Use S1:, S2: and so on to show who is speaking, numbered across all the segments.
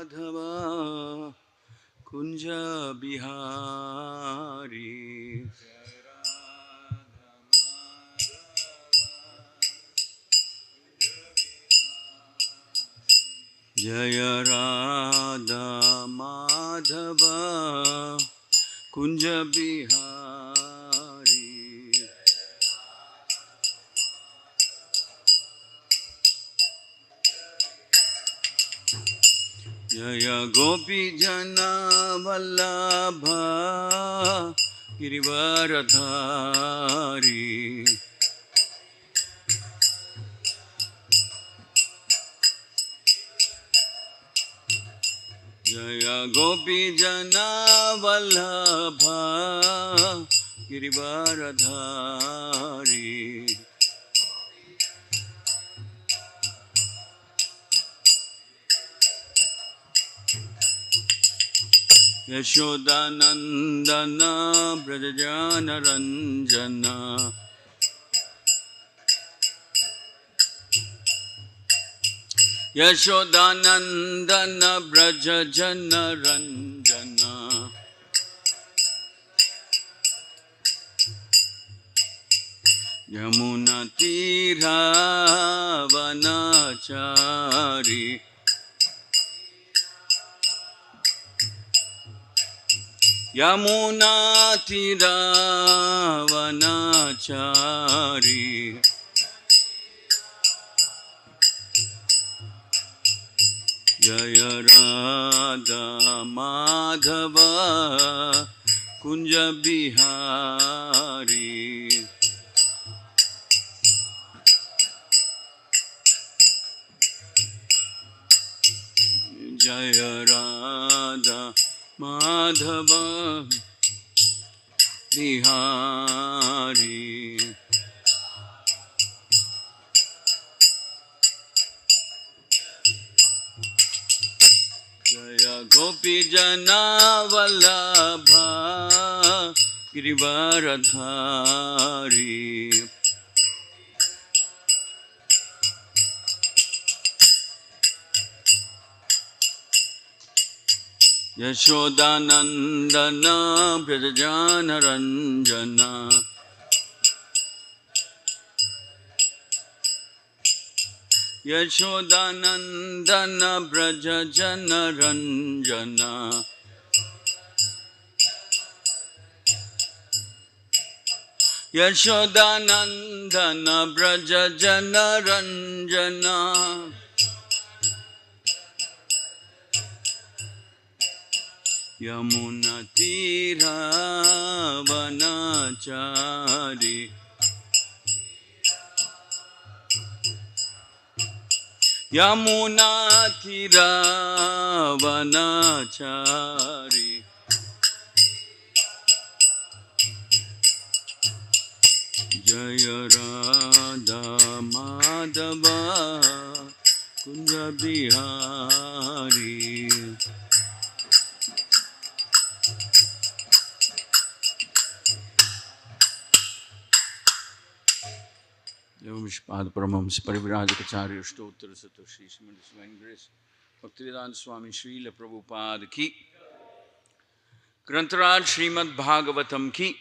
S1: Madhava Kunja Bihari. Jaya Radha Madhava Kunja Bihari. Jaya Gopi Jana Vallabha Girivaradhari. Jaya Gopi Jana Vallabha Girivaradhari. Yashodanandana Brajajana Ranjana. Yashodanandana Brajajana Ranjana. Yamuna Tira Vanachari. Yamuna Tira Vanachari. Jaya Radha Madhava Kunja Bihari. Jaya Radha Madhava Bihari. Jaya Gopi Jana Vallabha Girivaradhari. Yashodanandana Brajajana Ranjana. Yashodanandana Brajajana Ranjana. Yashodanandana Brajajana Ranjana. Yamuna Tira Vanachari. Yamuna Tira Vanachari. Jaya Radha Madhava Kunja Bihari. Evam Vishpad Paramams Parivrajacharya Stotra Sato Shri Srimad Divine Grace Bhaktivedanta Swami Srila Prabhupada Ki Grantaraj Srimad Bhagavatam Ki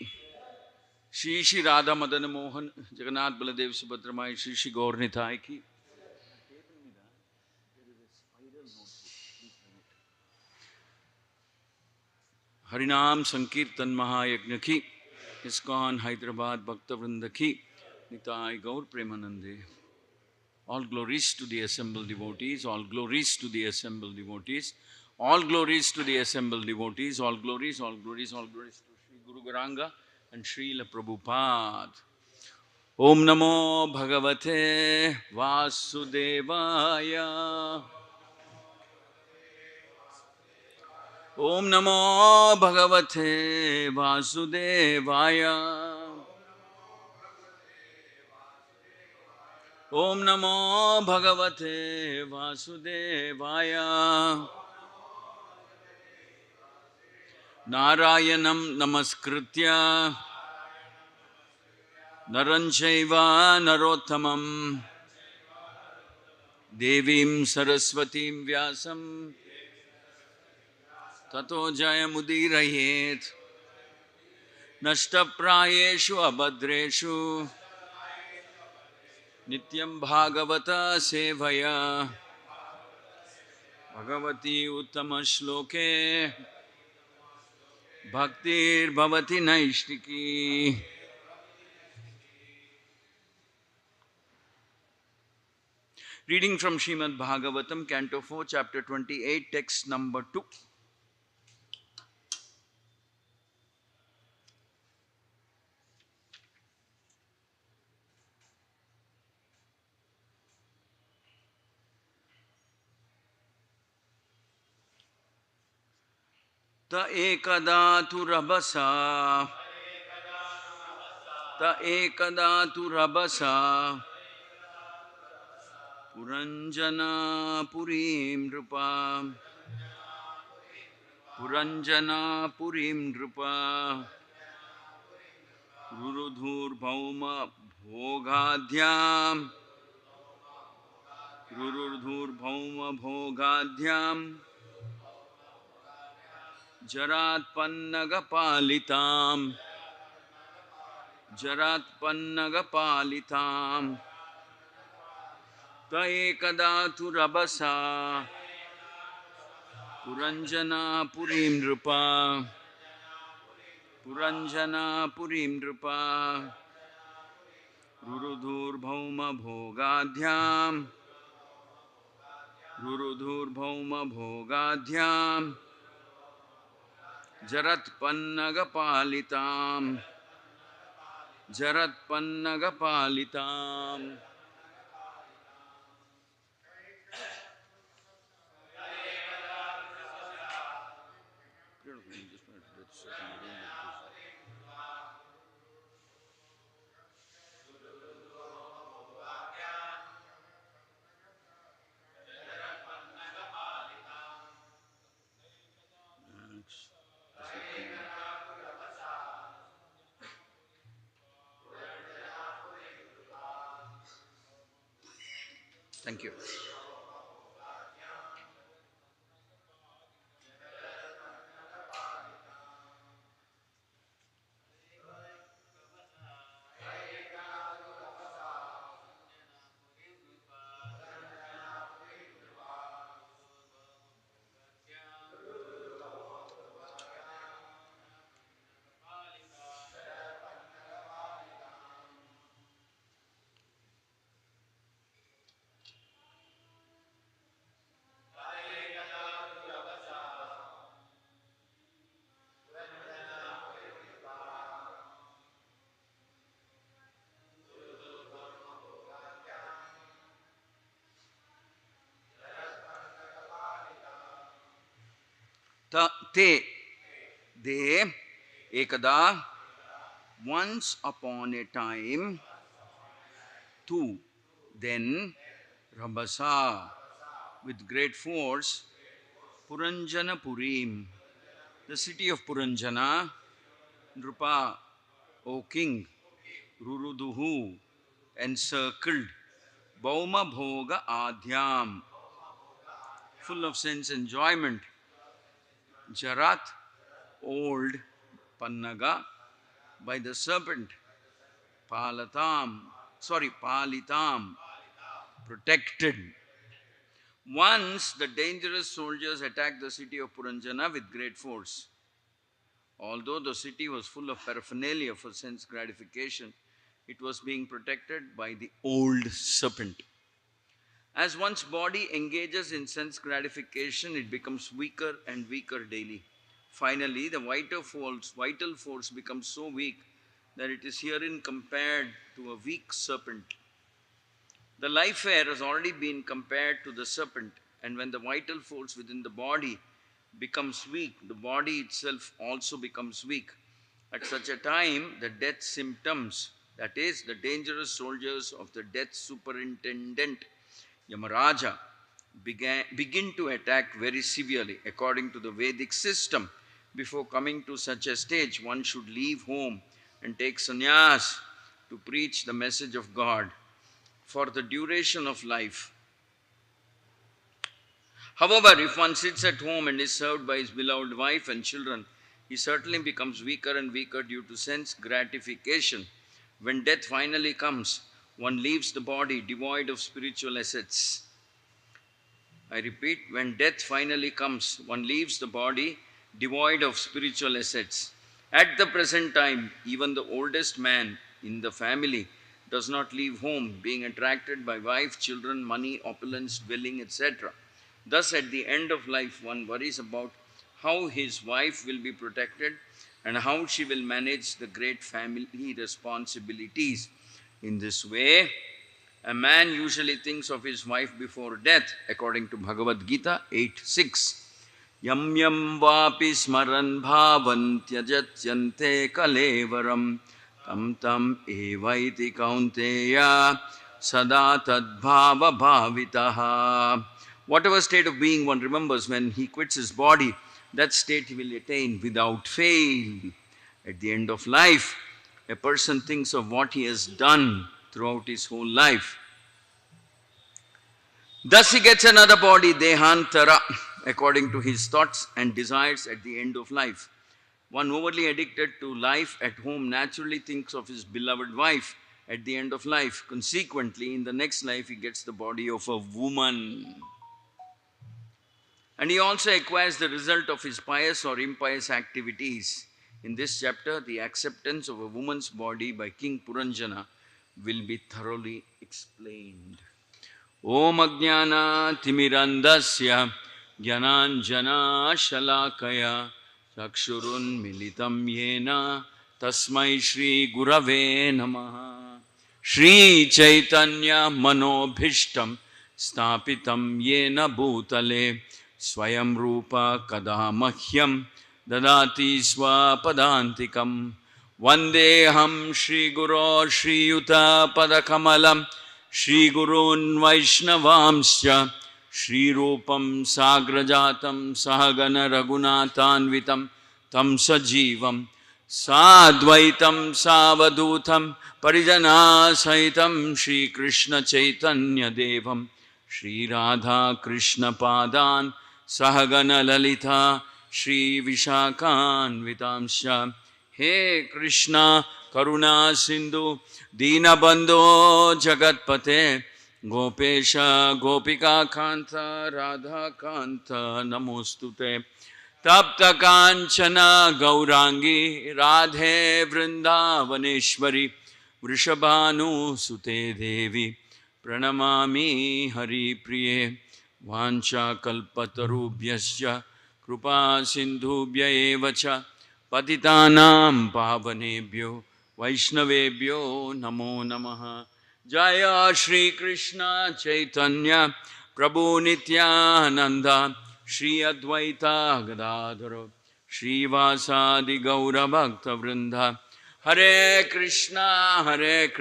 S1: Shri Shri Radha Madanmohan Jagannath Baladev Subhadramai Shri Shri Gaur Nitai Ki. Harinam Sankirtan Mahayagna Ki ISKCON Hyderabad Bhakta Vrinda Ki Nitai Gaur Premanande. All glories to the assembled devotees, all glories to the assembled devotees, all glories to the assembled devotees, all glories, all glories, all glories to Sri Guru Garanga and Srila Prabhupada. Om Namo Bhagavate Vasudevaya. Om Namo Bhagavate Vasudevaya. Om Namo Bhagavate Vasudevaya. Narayanam Namaskritya Naranchaiva Narottamam Devim Saraswatim Vyasam tato jayamudirayet nashtaprayeshu abhadreshu nityam bhagavata sevaya bhagavati uttama shloke bhaktir bhavati naishtiki. Reading from Srimad Bhagavatam, Canto 4, Chapter 28, text number 2. Ta ekada tu rabasa, ta ekada tu rabasa, puranjana purim nrupa, puranjana purim nrupa, rurudhur bhauma bhogadhyam, rurudhur bhauma bhogadhyam, jarat pannagapalitam, jarat pannagapalitam, ta ekada tu rabasa, puranjana purim nrupa, puranjana purim nrupa, rurudhur bhauma bhogadhyam, rurudhur bhauma bhogadhyam, jarat pannagapalitam, jarat pannagapalitam. Thank you. Ta te, they, ekada, once upon a time, tu, then, rabasa, with great force, Puranjana Purim, the city of Puranjana, Nrupa, O king, Ruruduhu, encircled, Bauma Bhoga Adhyam, full of sense enjoyment, Jarat, old, Pannaga, by the serpent, Palitam, protected. Once the dangerous soldiers attacked the city of Puranjana with great force. Although the city was full of paraphernalia for sense gratification, it was being protected by the old serpent. As one's body engages in sense gratification, it becomes weaker and weaker daily. Finally, the vital force becomes so weak that it is herein compared to a weak serpent. The life air has already been compared to the serpent, and when the vital force within the body becomes weak, the body itself also becomes weak. At such a time, the death symptoms, that is, the dangerous soldiers of the death superintendent Yamaraja, begin to attack very severely. According to the Vedic system, before coming to such a stage, one should leave home and take sannyas to preach the message of God for the duration of life. However, if one sits at home and is served by his beloved wife and children, he certainly becomes weaker and weaker due to sense gratification. When death finally comes, one leaves the body devoid of spiritual assets. I repeat, when death finally comes, one leaves the body devoid of spiritual assets. At the present time, even the oldest man in the family does not leave home, being attracted by wife, children, money, opulence, dwelling, etc. Thus, at the end of life, one worries about how his wife will be protected and how she will manage the great family responsibilities. In this way, a man usually thinks of his wife before death, according to Bhagavad Gita 8:6. Yam yam vapi smaran bhavan tyajatyante kalevaram tam tam evaiti kaunteya sada tadbhava bhavitaha. Whatever state of being one remembers when he quits his body, that state he will attain without fail. At the end of life, a person thinks of what he has done throughout his whole life. Thus he gets another body, Dehantara, according to his thoughts and desires at the end of life. One overly addicted to life at home naturally thinks of his beloved wife at the end of life. Consequently, in the next life, he gets the body of a woman. And he also acquires the result of his pious or impious activities. In this chapter, the acceptance of a woman's body by King Puranjana will be thoroughly explained. Om Ajnana Timirandasya Jnananjana Shalakaya Chakshurun Militam Yena Tasmai Shri Gurave Namaha. Shri Chaitanya Manobhishtam Stapitam Yena Bhutale Swayam Rupa Kadamahyam Dadati Swapadantikam Vandeham Shri Guru Shri Yuta Padakamalam Shri Gurun Vaishnavamsya Shri Rupam Sagrajatam Sahagana Raghunathanvitam Tam Sajivam Sadvaitam Savadutam Parijana Sahitam Shri Krishna Chaitanya Devam Shri Radha Krishna Padan Sahagana Lalita Shri Vishakhan Vitamsha. He Krishna Karuna Sindhu Dinabandho Jagatpate Gopesha Gopika Kanta Radha Kanta Namostute Tapta Kanchana Gaurangi Radhe Vrindavaneshwari Vrishabhanu Sute Devi Pranamami Hari Priye Vancha Kalpatarubhyasya Krupa Sindhubhya Evacha Patitanam Pavanebhyo Vaishnavebhyo Namo Namaha. Jaya Shri Krishna Chaitanya Prabhu Nityananda Shri Advaita Gadadhara Shri Vasadi Gaura Bhakta Vrinda. Hare Krishna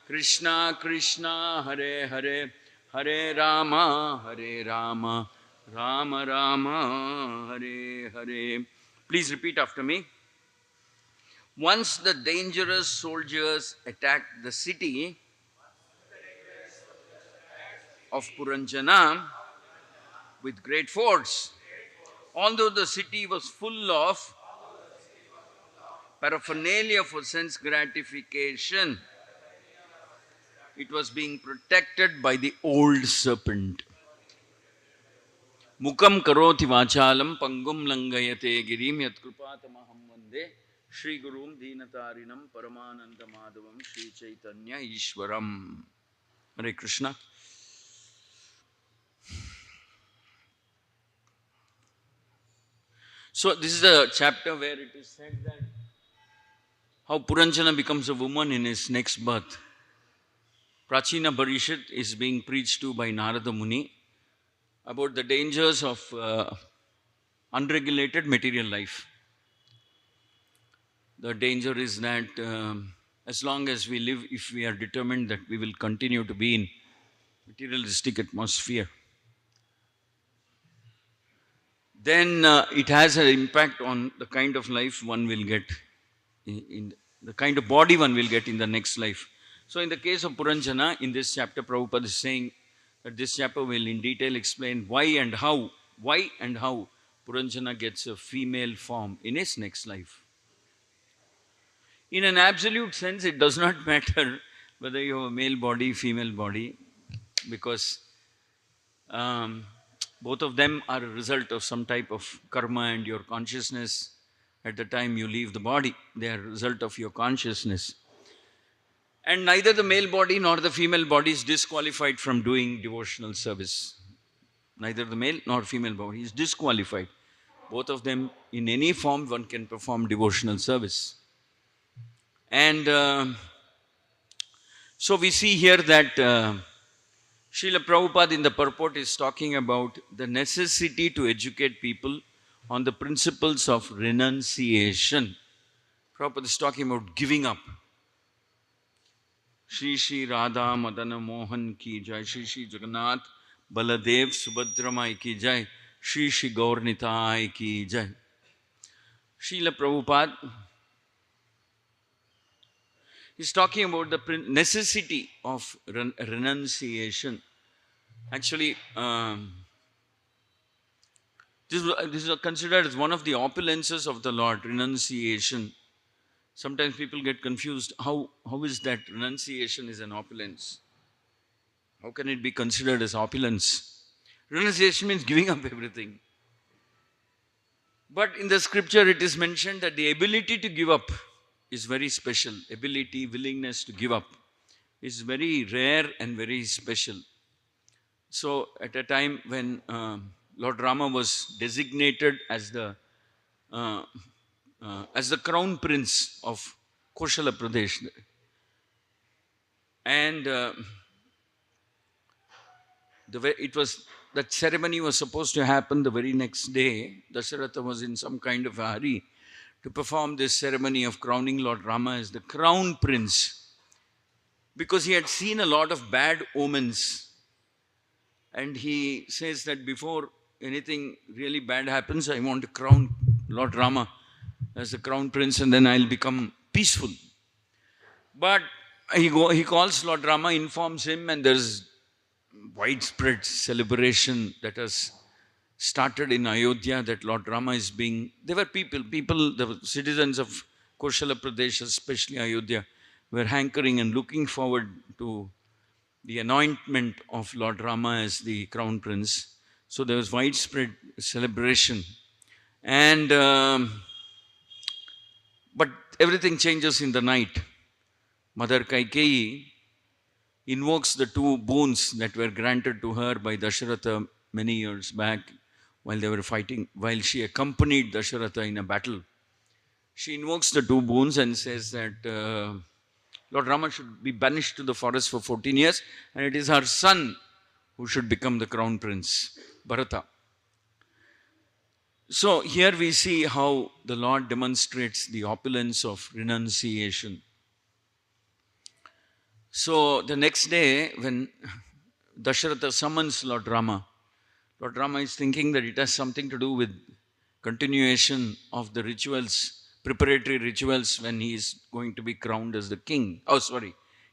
S1: Krishna Krishna Hare Hare Hare Rama Rama Rama Hare Hare. Please repeat after me. Once the dangerous soldiers attacked the city of Puranjana with great force, although the city was full of paraphernalia for sense gratification, it was being protected by the old serpent. Mukam karoti vachalam pangum langayate girim yat krupatamaham vande Shri Gurum Deenatarinam Paramananda Madhavam Shri Chaitanya Ishwaram. Hare Krishna. So this is a chapter where it is said that how Puranjana becomes a woman in his next birth. Prachina Parishad is being preached to by Narada Muni about the dangers of unregulated material life. The danger is that as long as we live, if we are determined that we will continue to be in materialistic atmosphere, then it has an impact on the kind of life one will get, in the kind of body one will get in the next life. So in the case of Puranjana, in this chapter, Prabhupada is saying But this chapter will in detail explain why and how Puranjana gets a female form in his next life. In an absolute sense, it does not matter whether you have a male body, female body, because um, both of them are a result of some type of karma and your consciousness at the time you leave the body. They are a result of your consciousness. And neither the male body nor the female body is disqualified from doing devotional service. Neither the male nor female body is disqualified. Both of them, in any form, one can perform devotional service. And so we see here that Srila Prabhupada in the purport is talking about the necessity to educate people on the principles of renunciation. Prabhupada is talking about giving up. Shri Shri Radha Madanmohan ki jai, Shri Shri Jagannath Baladev Subhadramai ki jai, Shri Shri Gaurnitai ki jai. Srila Prabhupada is talking about the necessity of renunciation. Actually, this is considered as one of the opulences of the Lord, renunciation. Sometimes people get confused. How is that renunciation is an opulence? How can it be considered as opulence? Renunciation means giving up everything. But in the scripture it is mentioned that the ability to give up is very special. Ability, willingness to give up is very rare and very special. So at a time when Lord Rama was designated as the crown prince of Koshala Pradesh, and that ceremony was supposed to happen the very next day. Dasharatha was in some kind of a hurry to perform this ceremony of crowning Lord Rama as the crown prince, because he had seen a lot of bad omens. And he says that before anything really bad happens, I want to crown Lord Rama as the crown prince, and then I'll become peaceful. But he calls Lord Rama, informs him, and there's widespread celebration that has started in Ayodhya, that Lord Rama is being... There were people, the citizens of Koshala Pradesh, especially Ayodhya, were hankering and looking forward to the anointment of Lord Rama as the crown prince. So there was widespread celebration. And but everything changes in the night. Mother Kaikeyi invokes the two boons that were granted to her by Dasharatha many years back while they were fighting, while she accompanied Dasharatha in a battle. She invokes the two boons and says that Lord Rama should be banished to the forest for 14 years, and it is her son who should become the crown prince, Bharata. So here we see how the Lord demonstrates the opulence of renunciation. So the next day, when Dasharatha summons Lord Rama is thinking that it has something to do with continuation of the rituals, preparatory rituals, when he is going to be crowned as the king.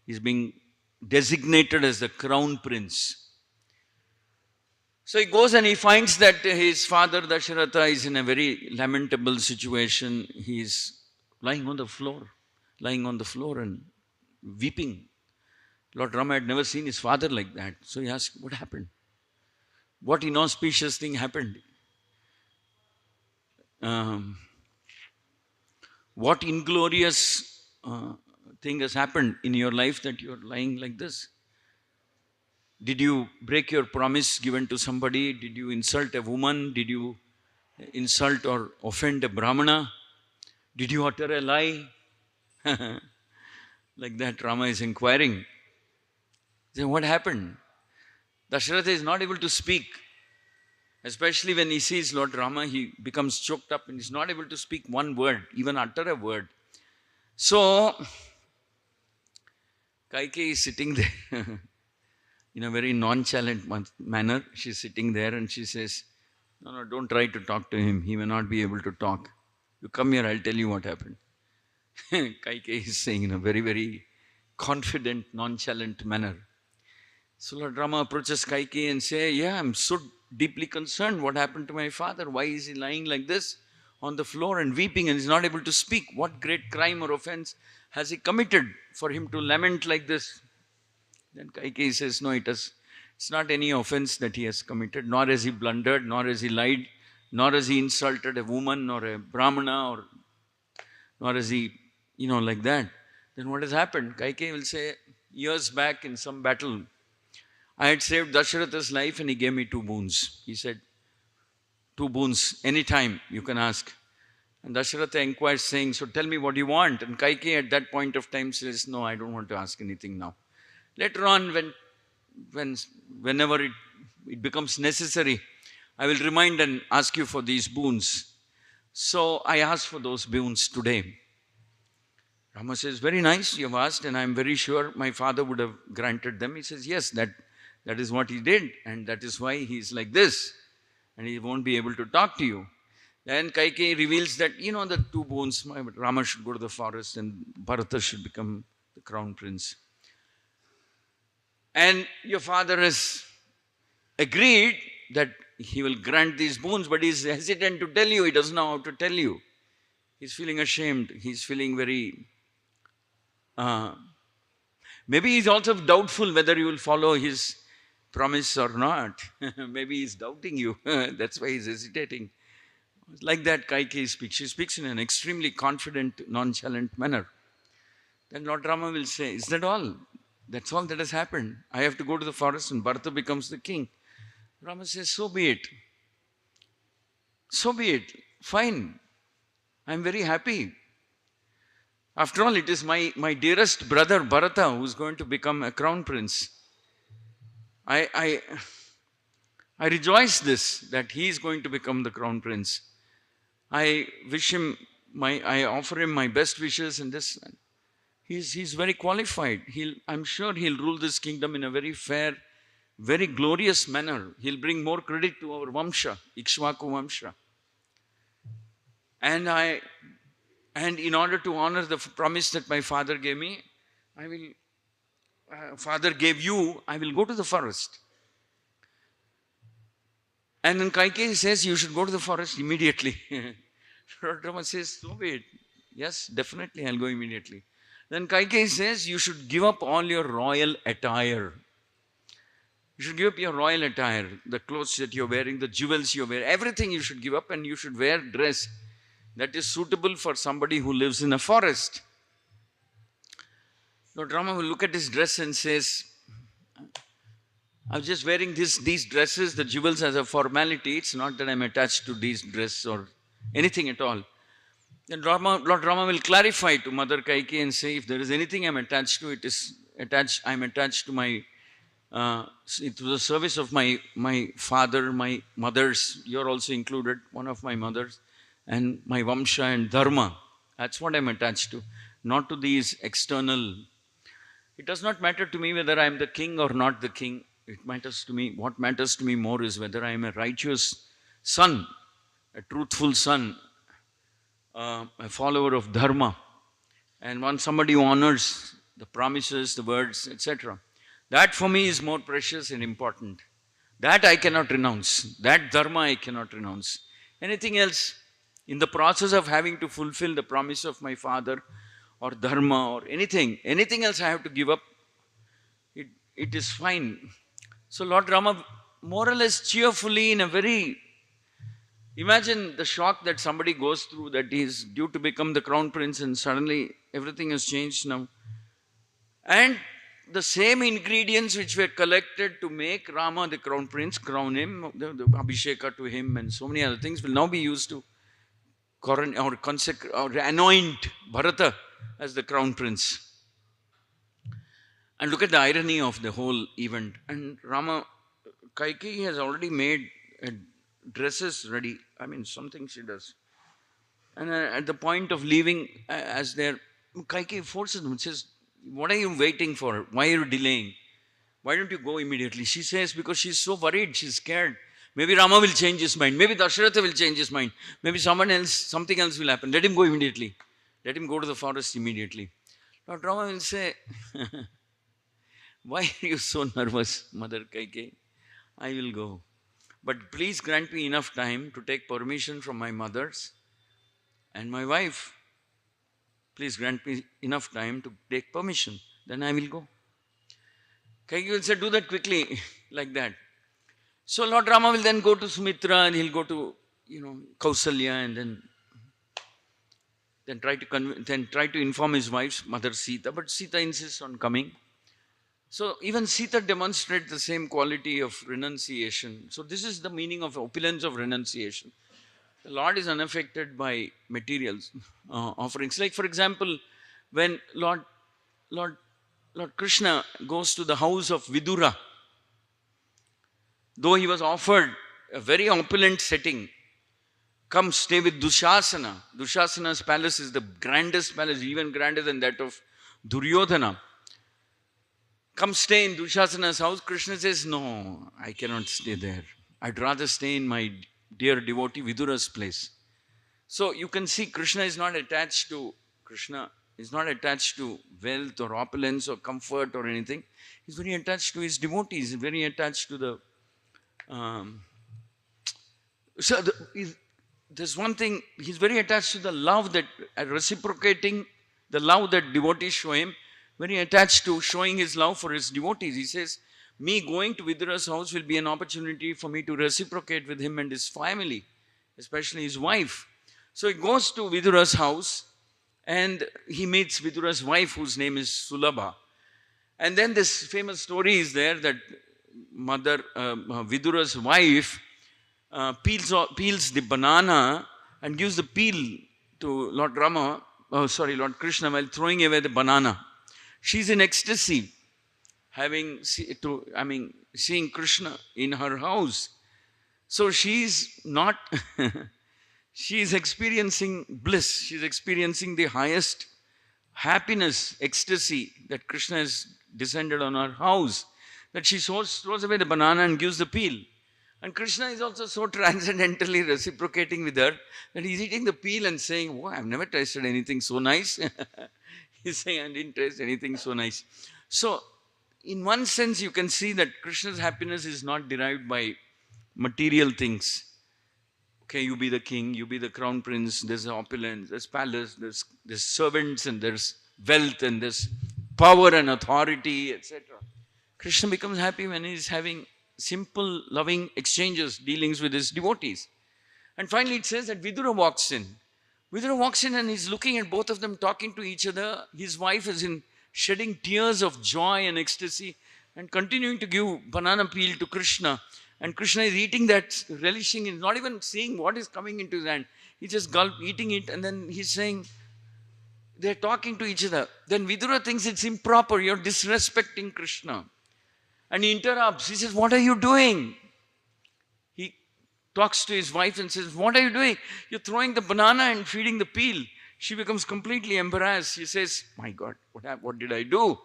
S1: He's being designated as the crown prince. So he goes and he finds that his father Dasharatha is in a very lamentable situation. He is lying on the floor and weeping. Lord Rama had never seen his father like that. So he asked, what happened? What inauspicious thing happened? What inglorious thing has happened in your life that you are lying like this? Did you break your promise given to somebody? Did you insult a woman? Did you insult or offend a Brahmana? Did you utter a lie? Like that, Rama is inquiring. Then what happened? Dasharatha is not able to speak. Especially when he sees Lord Rama, he becomes choked up and he's not able to speak one word, even utter a word. So, Kaikeyi is sitting there in a very nonchalant manner. She's sitting there and she says, no, don't try to talk to him. He may not be able to talk. You come here, I'll tell you what happened. Kaikeyi is saying in a very, very confident, nonchalant manner. So Lord Rama approaches Kaikeyi and say, yeah, I'm so deeply concerned. What happened to my father? Why is he lying like this on the floor and weeping and is not able to speak? What great crime or offense has he committed for him to lament like this? Then Kaikeyi says, no, it's not any offense that he has committed, nor has he blundered, nor has he lied, nor has he insulted a woman or a brahmana, or nor has he, like that. Then what has happened? Kaikeyi will say, years back in some battle, I had saved Dasharatha's life and he gave me 2 boons. He said, 2 boons, anytime you can ask. And Dasharatha inquires saying, so tell me what you want. And Kaikeyi at that point of time says, no, I don't want to ask anything now. Later on, whenever it becomes necessary, I will remind and ask you for these boons. So I asked for those boons today. Rama says, very nice, you have asked, and I am very sure my father would have granted them. He says, yes, that is what he did, and that is why he is like this, and he won't be able to talk to you. Then Kaikeyi reveals that, the 2 boons, Rama should go to the forest and Bharata should become the crown prince. And your father has agreed that he will grant these boons, but he is hesitant to tell you. He doesn't know how to tell you. He's feeling ashamed. He's feeling very... maybe he's also doubtful whether you will follow his promise or not. Maybe he's doubting you. That's why he's hesitating. Like that, Kaikeyi speaks. She speaks in an extremely confident, nonchalant manner. Then Lord Rama will say, is that all? That's all that has happened. I have to go to the forest and Bharata becomes the king. Rama says, so be it. So be it. Fine. I'm very happy. After all, it is my dearest brother Bharata who is going to become a crown prince. I rejoice that he is going to become the crown prince. I offer him my best wishes and this. He's very qualified. I'm sure he'll rule this kingdom in a very fair, very glorious manner. He'll bring more credit to our Vamsha, Ikshvaku Vamsha. And in order to honor the promise that my father gave me, father gave you, I will go to the forest. And then Kaikeyi says, you should go to the forest immediately. Lord Rama says, so be it. Yes, definitely, I'll go immediately. Then Kaikeyi says, you should give up all your royal attire. You should give up your royal attire, the clothes that you're wearing, the jewels you wear, everything you should give up, and you should wear dress that is suitable for somebody who lives in a forest. Lord Rama will look at his dress and says, I'm just wearing these dresses, the jewels as a formality. It's not that I'm attached to these dresses or anything at all. Then Lord Rama will clarify to Mother Kaikeyi and say, if there is anything I'm attached to, I'm attached to to the service of my father, my mothers. You're also included, one of my mothers, and my Vamsha and Dharma. That's what I'm attached to, not to these external. It does not matter to me whether I'm the king or not the king. What matters to me more is whether I am a righteous son, a truthful son, a follower of Dharma, and somebody who honors the promises, the words, etc. That for me is more precious and important. That I cannot renounce. That Dharma I cannot renounce. Anything else, in the process of having to fulfill the promise of my father or Dharma or anything else I have to give up, it is fine. So Lord Rama, more or less cheerfully, imagine the shock that somebody goes through, that he is due to become the crown prince and suddenly everything has changed now. And the same ingredients which were collected to make Rama the crown prince, crown him, the Abhisheka to him and so many other things will now be used to consecrate or anoint Bharata as the crown prince. And look at the irony of the whole event. And Kaikeyi has already made dresses ready. Something she does. And at the point of leaving, Kaikeyi forces them and says, what are you waiting for? Why are you delaying? Why don't you go immediately? She says, because she's so worried, she's scared. Maybe Rama will change his mind. Maybe Dasharatha will change his mind. Maybe something else will happen. Let him go immediately. Let him go to the forest immediately. Lord Rama will say, Why are you so nervous, Mother Kaikeyi? I will go. But please grant me enough time to take permission from my mothers and my wife. Please grant me enough time to take permission. Then I will go. Kaikeyi will say, do that quickly, like that. So Lord Rama will then go to Sumitra and he'll go to, Kausalya, and then try to inform his wife's mother Sita. But Sita insists on coming. So even Sita demonstrates the same quality of renunciation. So this is the meaning of opulence of renunciation. The Lord is unaffected by materials offerings. Like for example, when Lord Krishna goes to the house of Vidura, though he was offered a very opulent setting, come stay with Dushasana. Dushasana's palace is the grandest palace, even grander than that of Duryodhana. Come stay in Dushasana's house. Krishna says, no, I cannot stay there. I'd rather stay in my dear devotee Vidura's place. So you can see Krishna is not attached to wealth or opulence or comfort or anything. He's very attached to his devotees, very attached to the there's one thing, he's very attached to the love that, reciprocating the love that devotees show him, very attached to showing his love for his devotees. He says, me going to Vidura's house will be an opportunity for me to reciprocate with him and his family, especially his wife. So he goes to Vidura's house and he meets Vidura's wife, whose name is Sulabha. And then this famous story is there that Vidura's wife peels the banana and gives the peel to Lord Krishna while throwing away the banana. She's in ecstasy, seeing Krishna in her house. So she's not, she's experiencing bliss. She's experiencing the highest happiness, ecstasy that Krishna has descended on her house, that she throws away the banana and gives the peel. And Krishna is also so transcendentally reciprocating with her that he's eating the peel and saying, oh, I've never tasted anything so nice. He's saying, I didn't taste anything so nice. So, in one sense, you can see that Krishna's happiness is not derived by material things. Okay, you be the king, you be the crown prince, there's opulence, there's palace, there's servants, and there's wealth, and there's power and authority, etc. Krishna becomes happy when he's having simple, loving exchanges, dealings with his devotees. And finally it says that Vidura walks in. Vidura walks in and he's looking at both of them talking to each other. His wife is shedding tears of joy and ecstasy and continuing to give banana peel to Krishna. And Krishna is eating that, relishing, he's not even seeing what is coming into his hand. He's just eating it, and then he's saying, they're talking to each other. Then Vidura thinks it's improper, you're disrespecting Krishna. And he interrupts. He says, what are you doing? He talks to his wife and says, what are you doing? You're throwing the banana and feeding the peel. She becomes completely embarrassed. She says, my God, what did I do?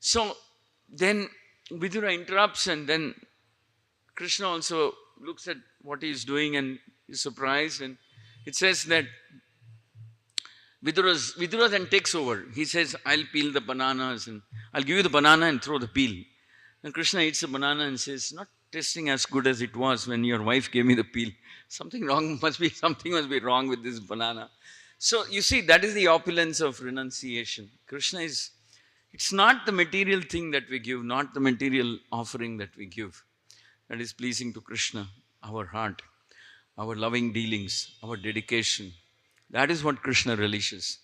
S1: So then Vidura interrupts, and then Krishna also looks at what he is doing and is surprised. And it says that Vidura then takes over. He says, I'll peel the bananas and I'll give you the banana and throw the peel. And Krishna eats the banana and says, not tasting as good as it was when your wife gave me the peel. Something must be wrong with this banana. So you see, that is the opulence of renunciation. It's not the material thing that we give, not the material offering that we give, that is pleasing to Krishna, our heart, our loving dealings, our dedication. That is what Krishna relishes.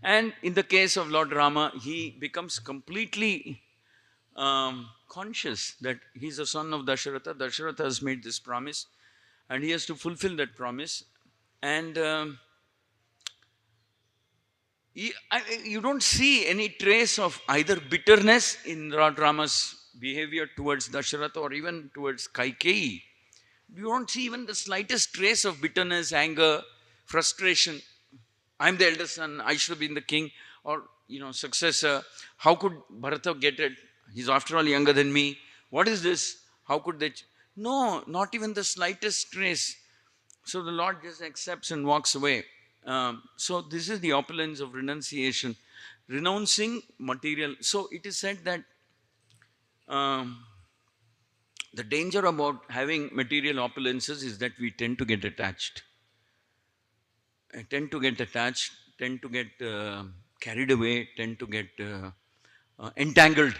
S1: And in the case of Lord Rama, he becomes completely conscious that he's a son of Dasharatha. Dasharatha has made this promise and he has to fulfill that promise. And you don't see any trace of either bitterness in Lord Rama's behavior towards Dasharatha or even towards Kaikeyi. You don't see even the slightest trace of bitterness, anger, frustration. I'm the eldest son, I should have been the king, or successor. How could Bharata get it? He's after all younger than me. What is this? How could they? No, not even the slightest trace. So the Lord just accepts and walks away. So this is the opulence of renunciation. Renouncing material. So it is said that Um, the danger about having material opulences is that we tend to get attached. I tend to get attached, tend to get carried away, tend to get entangled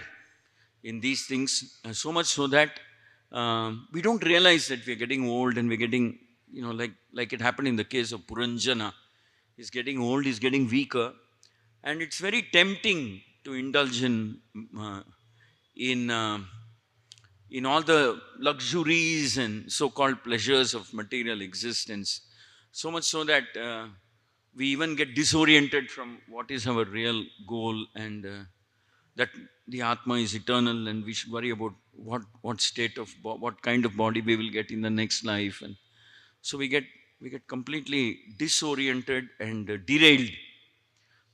S1: in these things, so much so that we don't realize that we're getting old and we're getting, like it happened in the case of Puranjana. He's getting old, he's getting weaker, and it's very tempting to indulge uh, in, uh, in all the luxuries and so-called pleasures of material existence. So much so that we even get disoriented from what is our real goal, and that the Atma is eternal, and we should worry about what state of what kind of body we will get in the next life. And so we get completely disoriented and derailed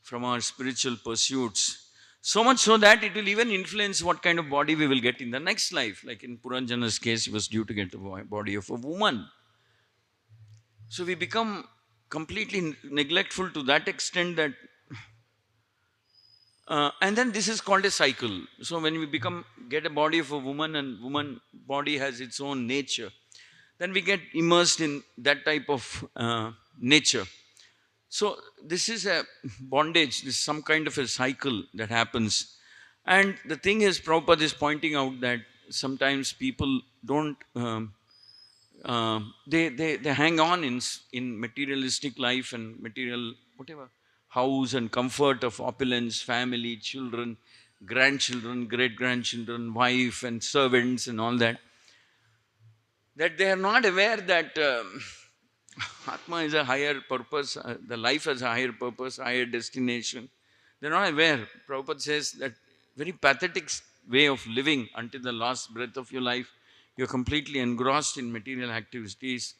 S1: from our spiritual pursuits. So much so that it will even influence what kind of body we will get in the next life. Like in Puranjana's case, he was due to get the body of a woman. So we become completely neglectful to that extent that, and then this is called a cycle. So when we get a body of a woman, and woman body has its own nature, then we get immersed in that type of nature. So this is a bondage, this is some kind of a cycle that happens. And the thing is, Prabhupada is pointing out that sometimes people don't, they hang on in materialistic life and material, whatever, house and comfort of opulence, family, children, grandchildren, great-grandchildren, wife and servants and all that, that they are not aware that Atma is a higher purpose, the life has a higher purpose, higher destination. They're not aware. Prabhupada says that very pathetic way of living until the last breath of your life, you're completely engrossed in material activities,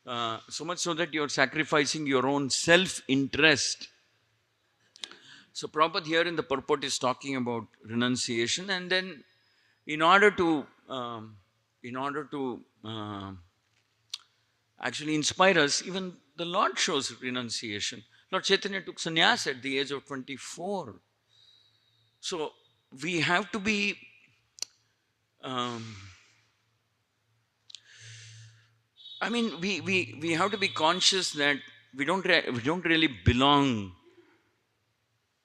S1: so much so that you're sacrificing your own self-interest. So Prabhupada here in the purport is talking about renunciation, and then in order to, in order to actually inspire us, even the Lord shows renunciation. Lord Chaitanya took sannyas at the age of 24. So we have to be, um, we have to be conscious that we don't really belong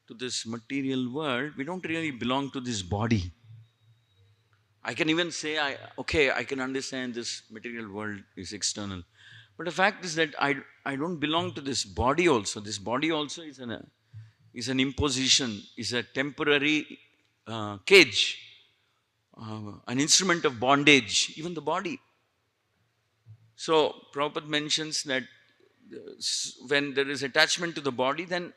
S1: to this material world. We don't really belong to this body. I can even say, okay, I can understand this material world is external. But the fact is that I don't belong to this body also. This body also is an imposition, is a temporary cage, an instrument of bondage, even the body. So Prabhupada mentions that when there is attachment to the body, then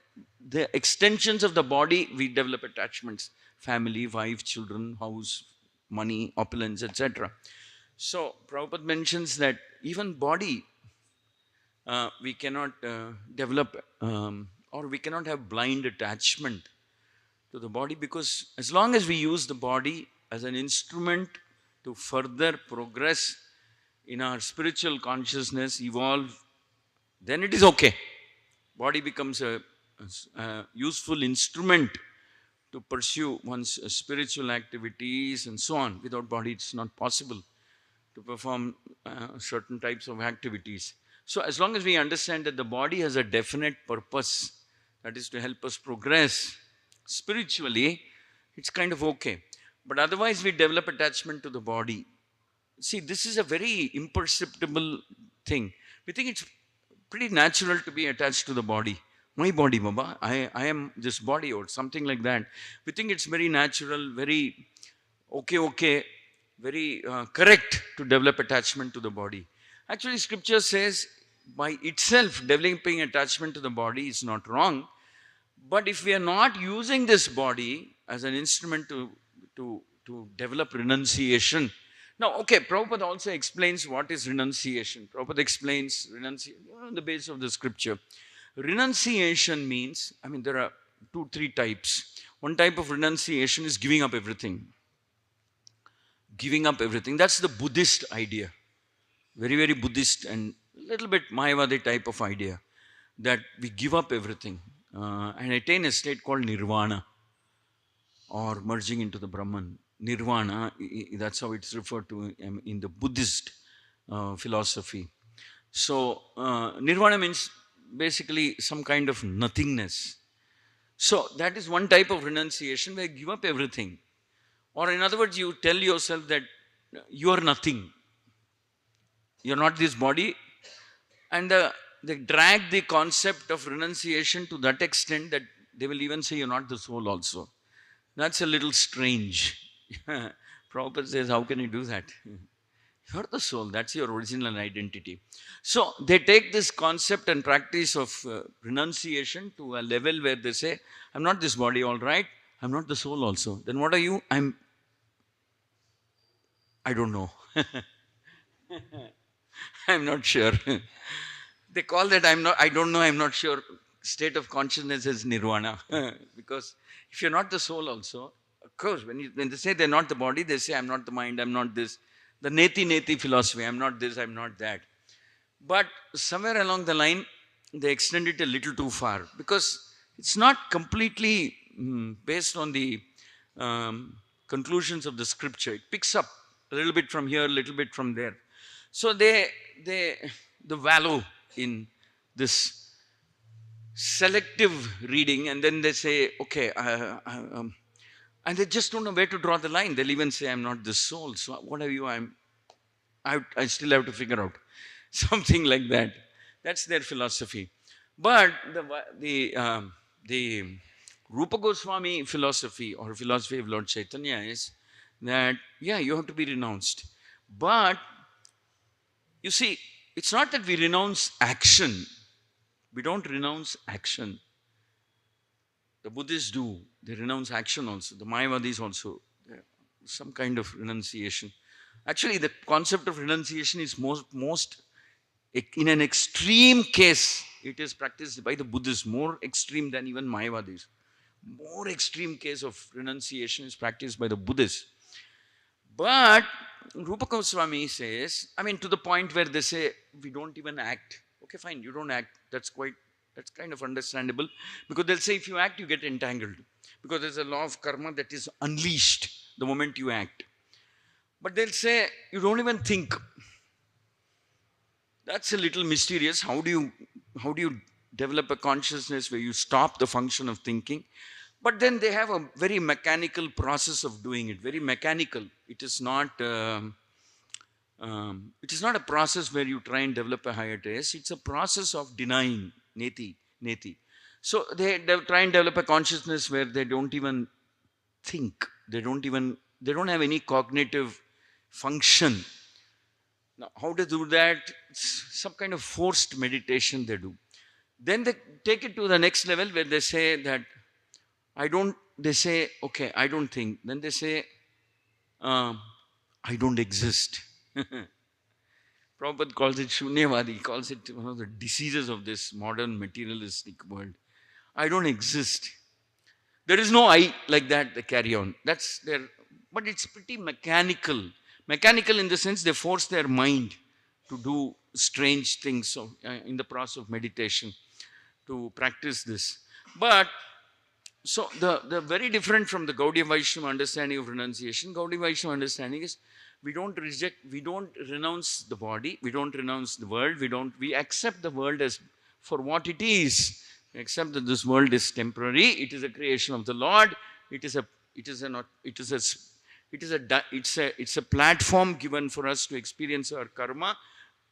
S1: the extensions of the body, we develop attachments. Family, wife, children, house, money, opulence, etc. So Prabhupada mentions that even body, we cannot develop, or we cannot have blind attachment to the body, because as long as we use the body as an instrument to further progress in our spiritual consciousness, evolve, then it is okay. Body becomes a useful instrument to pursue one's spiritual activities and so on. Without body, it's not possible to perform certain types of activities. So as long as we understand that the body has a definite purpose, that is to help us progress spiritually, it's kind of okay. But otherwise we develop attachment to the body. See, this is a very imperceptible thing. We think it's pretty natural to be attached to the body. My body, Baba, I am this body, or something like that. We think it's very natural, very okay, very correct to develop attachment to the body. Actually, scripture says by itself developing attachment to the body is not wrong. But if we are not using this body as an instrument to develop renunciation. Now, okay, Prabhupada also explains what is renunciation. Prabhupada explains renunciation on the basis of the scripture. Renunciation means, there are 2-3 types. One type of renunciation is giving up everything. Giving up everything. That's the Buddhist idea. Very, very Buddhist and a little bit Mayavadi type of idea. That we give up everything and attain a state called nirvana, or merging into the Brahman. nirvana, that's how it's referred to in the Buddhist philosophy. So nirvana means basically some kind of nothingness. So that is one type of renunciation where you give up everything. Or in other words, you tell yourself that you are nothing. You're not this body. And they drag the concept of renunciation to that extent that they will even say you're not the soul also. That's a little strange. Prabhupada says, how can you do that? You're the soul. That's your original identity. So they take this concept and practice of renunciation to a level where they say, I'm not this body, all right. I'm not the soul also. Then what are you? I don't know. I'm not sure. They call that I don't know, I'm not sure. State of consciousness is nirvana. Because if you're not the soul also, of course, when they say they're not the body, they say, I'm not the mind, I'm not this. The neti philosophy, I'm not this, I'm not that. But somewhere along the line, they extend it a little too far because it's not completely based on the conclusions of the scripture. It picks up a little bit from here, a little bit from there. So they the value in this selective reading, and then they say, okay, and they just don't know where to draw the line. They'll even say, I'm not the soul. So what are you? I still have to figure out something like that. That's their philosophy. But the Rupa Goswami philosophy or philosophy of Lord Chaitanya is that, yeah, you have to be renounced. But you see, it's not that we renounce action. We don't renounce action. The Buddhists do. They renounce action also. The Mayavadis also. Some kind of renunciation. Actually, the concept of renunciation is most in an extreme case, it is practiced by the Buddhists, more extreme than even Mayavadis. More extreme case of renunciation is practiced by the Buddhists. But Rupa Goswami says, I mean, to the point where they say, we don't even act. Okay, fine, you don't act. That's kind of understandable. Because they'll say, if you act, you get entangled. Because there's a law of karma that is unleashed the moment you act. But they'll say, you don't even think. That's a little mysterious. How do you develop a consciousness where you stop the function of thinking? But then they have a very mechanical process of doing it. Very mechanical. It is not a process where you try and develop a higher taste. It's a process of denying neti. So they try and develop a consciousness where they don't even think. They don't have any cognitive function. Now, how to do that? It's some kind of forced meditation they do. Then they take it to the next level where they say that they say, okay, I don't think. Then they say, I don't exist. Prabhupada calls it Shunyavadi. He calls it one of the diseases of this modern materialistic world. I don't exist. There is no I like that, they carry on. That's their, but it's pretty mechanical. Mechanical in the sense they force their mind to do strange things in the process of meditation to practice this. But so the very different from the Gaudiya Vaishnava understanding of renunciation. Gaudiya Vaishnava understanding is we don't renounce the body, we don't renounce the world, we accept the world as for what it is. We accept that this world is temporary, it is a creation of the Lord, it's a platform given for us to experience our karma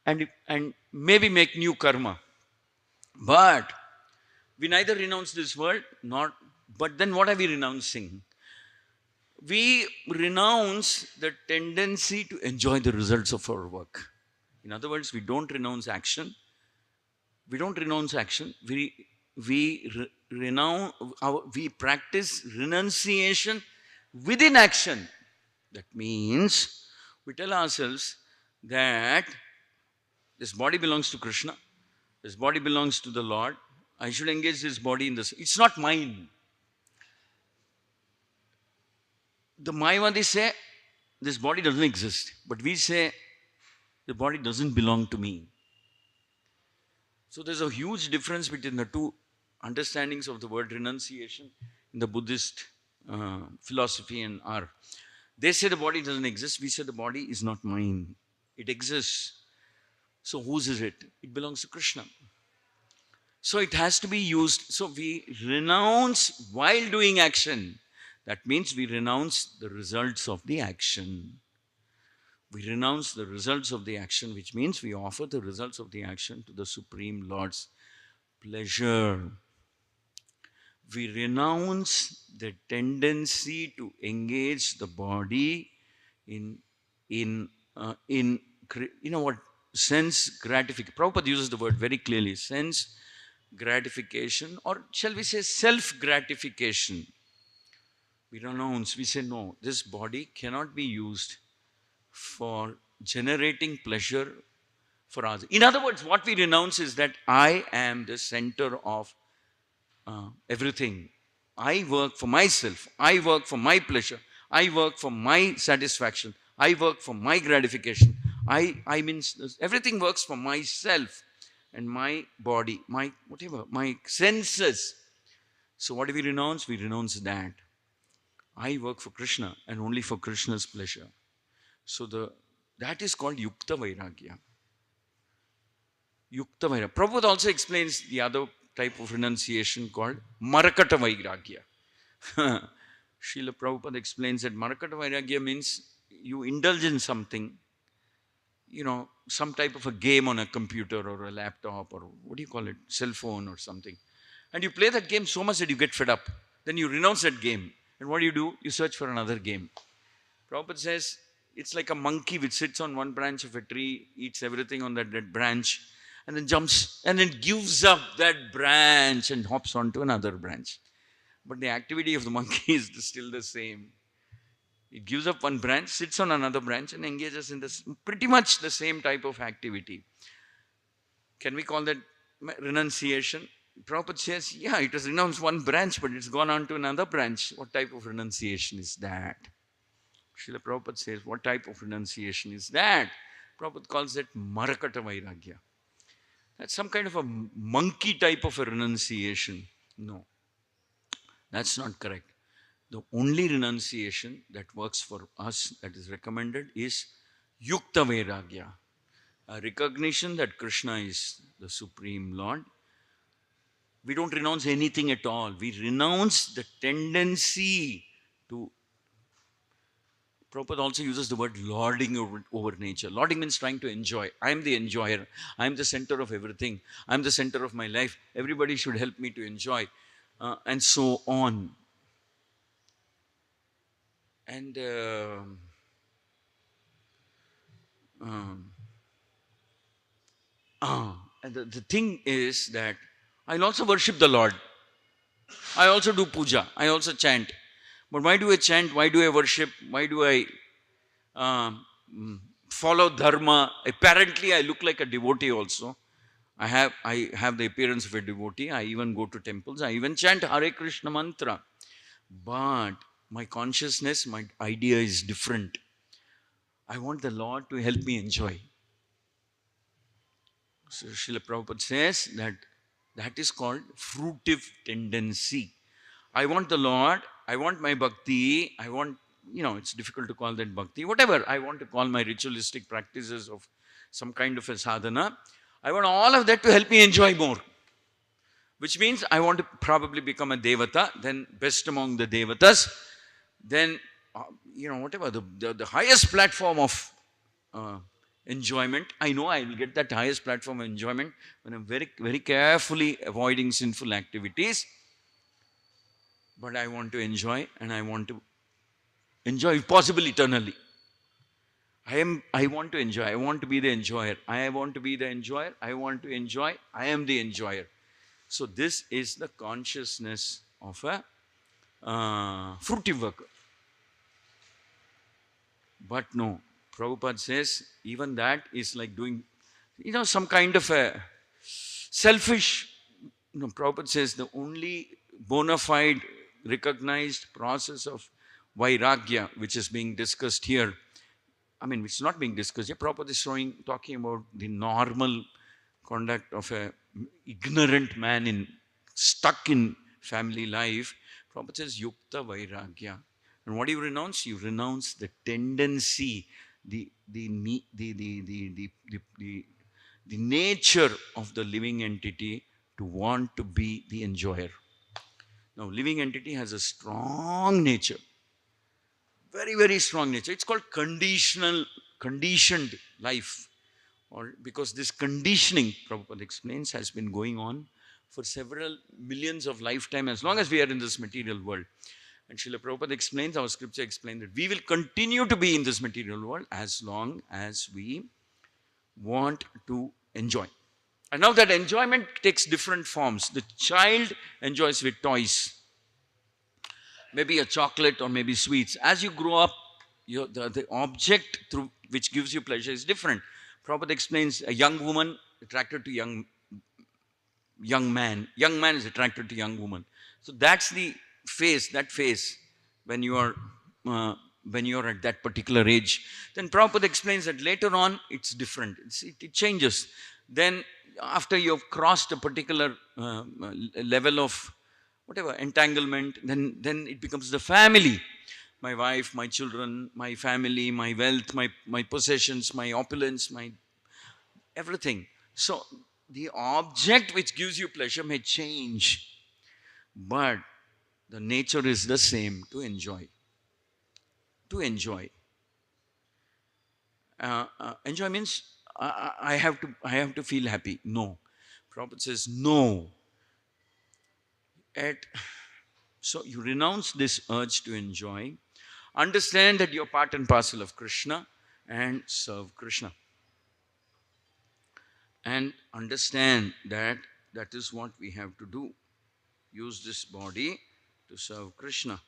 S1: and maybe make new karma. But we neither renounce this world but then what are we renouncing? We renounce the tendency to enjoy the results of our work. In other words, we don't renounce action. We practice renunciation within action. That means we tell ourselves that this body belongs to Krishna. This body belongs to the Lord. I should engage this body in this. It's not mine. The Mayavadis say this body doesn't exist. But we say the body doesn't belong to me. So there's a huge difference between the two understandings of the word renunciation in the Buddhist philosophy and our. They say the body doesn't exist. We say the body is not mine. It exists. So whose is it? It belongs to Krishna. So it has to be used. So we renounce while doing action. That means we renounce the results of the action. We renounce the results of the action, which means we offer the results of the action to the Supreme Lord's pleasure. We renounce the tendency to engage the body in what, sense gratification. Prabhupada uses the word very clearly, sense gratification, or shall we say self gratification. We renounce, we say no, this body cannot be used for generating pleasure for others. In other words, what we renounce is that I am the center of everything. I work for myself. I work for my pleasure. I work for my satisfaction. I work for my gratification. I mean, everything works for myself and my body, my whatever, my senses. So what do we renounce? We renounce that. I work for Krishna and only for Krishna's pleasure. So that is called Yukta Vairagya. Yukta Vairagya. Prabhupada also explains the other type of renunciation called Marakata Vairagya. Srila Prabhupada explains that Marakata Vairagya means you indulge in something, some type of a game on a computer or a laptop or what do you call it, cell phone or something. And you play that game so much that you get fed up. Then you renounce that game. And what do? You search for another game. Prabhupada says, it's like a monkey which sits on one branch of a tree, eats everything on that branch, and then jumps and then gives up that branch and hops onto another branch. But the activity of the monkey is still the same. It gives up one branch, sits on another branch, and engages in this pretty much the same type of activity. Can we call that renunciation? Prabhupada says, yeah, it has renounced one branch, but it's gone on to another branch. What type of renunciation is that? Srila Prabhupada says, what type of renunciation is that? Prabhupada calls it Marakata Vairagya. That's some kind of a monkey type of a renunciation. No, that's not correct. The only renunciation that works for us, that is recommended, is Yukta Vairagya. A recognition that Krishna is the Supreme Lord. We don't renounce anything at all. We renounce the tendency to. Prabhupada also uses the word lording over nature. Lording means trying to enjoy. I am the enjoyer. I am the center of everything. I am the center of my life. Everybody should help me to enjoy. And so on. And the thing is that I'll also worship the Lord. I also do puja. I also chant. But why do I chant? Why do I worship? Why do I follow dharma? Apparently, I look like a devotee also. I have the appearance of a devotee. I even go to temples. I even chant Hare Krishna mantra. But my consciousness, my idea is different. I want the Lord to help me enjoy. So Srila Prabhupada says that is called fruitive tendency. I want the Lord, I want my bhakti, I want, it's difficult to call that bhakti, whatever I want to call my ritualistic practices of some kind of a sadhana. I want all of that to help me enjoy more. Which means I want to probably become a devata, then best among the devatas, then, whatever, the highest platform of enjoyment. I know I will get that highest platform of enjoyment when I'm very, very carefully avoiding sinful activities. But I want to enjoy, and I want to enjoy, if possible, eternally. I want to enjoy. I want to be the enjoyer. I want to be the enjoyer. I want to enjoy. I am the enjoyer. So this is the consciousness of a fruitive worker. But no, Prabhupada says even that is like doing, some kind of a selfish. Prabhupada says the only bona fide recognized process of Vairagya, which is being discussed here, it's not being discussed here. Prabhupada is talking about the normal conduct of a ignorant man stuck in family life. Prabhupada says Yukta Vairagya. And what do you renounce? You renounce the tendency, the nature of the living entity to want to be the enjoyer. Now, living entity has a strong nature, very, very strong nature. It's called conditioned life. Or because this conditioning, Prabhupada explains, has been going on for several millions of lifetime as long as we are in this material world. And Srila Prabhupada explains, our scripture explains that we will continue to be in this material world as long as we want to enjoy. And now that enjoyment takes different forms. The child enjoys with toys, maybe a chocolate or maybe sweets. As you grow up, the object through which gives you pleasure is different. Prabhupada explains a young woman attracted to young man. Young man is attracted to young woman. So that's the phase when you are at that particular age. Then Prabhupada explains that later on it's different. It changes. Then after you have crossed a particular level of whatever entanglement, then it becomes the family. My wife, my children, my family, my wealth, my possessions, my opulence, my everything. So the object which gives you pleasure may change, but the nature is the same, to enjoy. To enjoy. Enjoy means I have to feel happy. No. Prabhupada says no. So you renounce this urge to enjoy. Understand that you're part and parcel of Krishna and serve Krishna. And understand that that is what we have to do. Use this body to serve Krishna.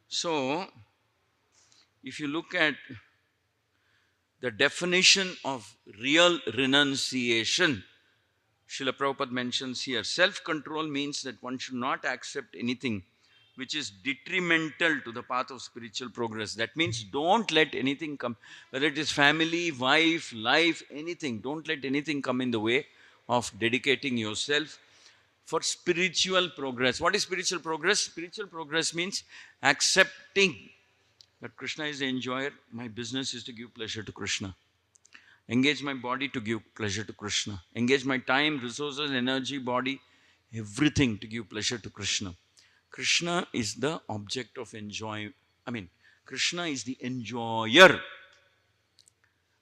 S1: So, if you look at the definition of real renunciation, Srila Prabhupada mentions here, self-control means that one should not accept anything which is detrimental to the path of spiritual progress. That means don't let anything come, whether it is family, wife, life, anything. Don't let anything come in the way of dedicating yourself for spiritual progress. What is spiritual progress? Spiritual progress means accepting that Krishna is the enjoyer. My business is to give pleasure to Krishna. Engage my body to give pleasure to Krishna. Engage my time, resources, energy, body, everything to give pleasure to Krishna. Krishna is the object of enjoyment. Krishna is the enjoyer.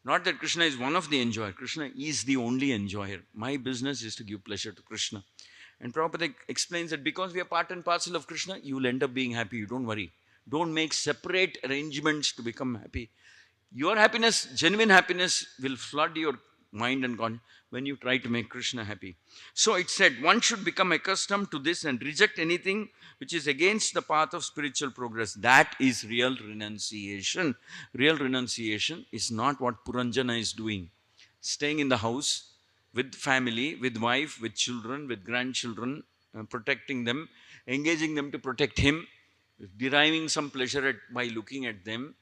S1: Not that Krishna is one of the enjoyers. Krishna is the only enjoyer. My business is to give pleasure to Krishna. And Prabhupada explains that because we are part and parcel of Krishna, you will end up being happy. You don't worry. Don't make separate arrangements to become happy. Your happiness, genuine happiness, will flood your mind and conscience when you try to make Krishna happy. So it said, one should become accustomed to this and reject anything which is against the path of spiritual progress. That is real renunciation. Real renunciation is not what Puranjana is doing. Staying in the house with family, with wife, with children, with grandchildren, protecting them, engaging them to protect him, deriving some pleasure by looking at them,